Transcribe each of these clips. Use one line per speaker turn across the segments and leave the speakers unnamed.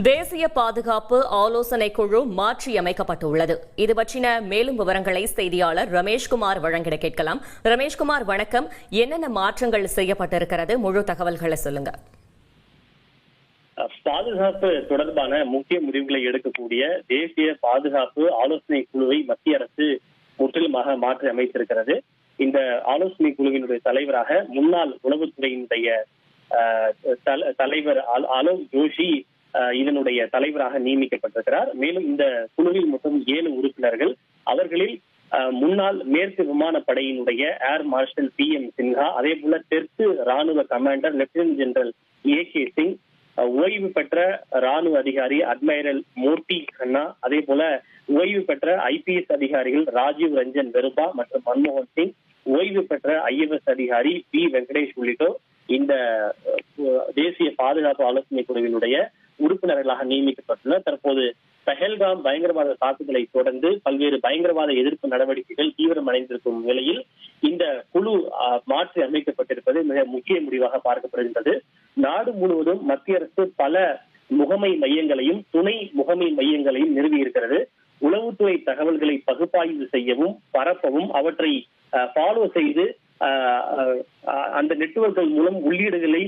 தேசிய பாதுகாப்பு ஆலோசனை குழு மாற்றியமைக்கப்பட்டுள்ளது. இது பற்றின மேலும் விவரங்களை செய்தியாளர் ரமேஷ்குமார் வழங்கிட கேட்கலாம். ரமேஷ்குமார், வணக்கம். என்னென்ன மாற்றங்கள் செய்யப்பட்டிருக்கிறது? முழு தகவல்களை சொல்லுங்க.
பாதுகாப்பு தொடர்பான முக்கிய முடிவுகளை எடுக்கக்கூடிய தேசிய பாதுகாப்பு ஆலோசனை குழுவை மத்திய அரசு முற்றிலுமாக மாற்றி அமைத்திருக்கிறது. இந்த ஆலோசனை குழுவினுடைய தலைவராக முன்னாள் உளவுத்துறையினுடைய தலைவர் அலோக் ஜோஷி இதனுடைய தலைவராக நியமிக்கப்பட்டிருக்கிறார். மேலும் இந்த குழுவில் மொத்தம் 7 உறுப்பினர்கள். அவர்களில் முன்னாள் மேற்கு விமானப்படையினுடைய ஏர் மார்ஷல் PM சின்ஹா, அதே போல தெற்கு ராணுவ commander lieutenant general AK Singh, ஓய்வு பெற்ற ராணுவ அதிகாரி அட்மைரல் மூர்த்தி கண்ணா, அதே போல ஓய்வு பெற்ற IPS அதிகாரிகள் ராஜீவ் ரஞ்சன் வெருபா மற்றும் மன்மோகன் சிங், ஓய்வு பெற்ற IFS அதிகாரி P வெங்கடேஷ் உள்ளிட்டோர் இந்த தேசிய பாதுகாப்பு ஆலோசனை குழுவினுடைய உறுப்பினர்களாக நியமிக்கப்பட்டுள்ளனர். தற்போது பஹல்காம் பயங்கரவாத தாக்குதலை தொடர்ந்து பல்வேறு பயங்கரவாத எதிர்ப்பு நடவடிக்கைகள் தீவிரமடைந்திருக்கும் நிலையில் இந்த குழு மாற்றி அமைக்கப்பட்டிருப்பது மிக முக்கிய முடிவாக பார்க்கப்படுகின்றது. நாடு முழுவதும் மத்திய அரசு பல முகமை மையங்களையும் துணை முகமை மையங்களையும் நிறுவி இருக்கிறது. உளவுத்துறை தகவல்களை பகுப்பாய்வு செய்யவும் பரப்பவும் அவற்றை ஃபாலோ செய்து அந்த நெட்வொர்க்குகள் மூலம் உள்ளீடுகளை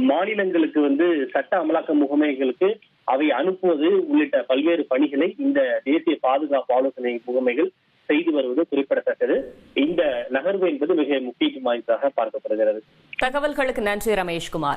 மாநிலங்களுக்கு சட்ட அமலாக்க முகமைகளுக்கு அவை அனுப்புவது உள்ளிட்ட பல்வேறு பணிகளை இந்த தேசிய பாதுகாப்பு ஆலோசனை முகமைகள் செய்து வருவது குறிப்பிடத்தக்கது. இந்த நகர்வு என்பது மிக முக்கியத்துவம் வாய்ந்ததாக பார்க்கப்படுகிறது.
தகவல்களுக்கு நன்றி ரமேஷ்குமார்.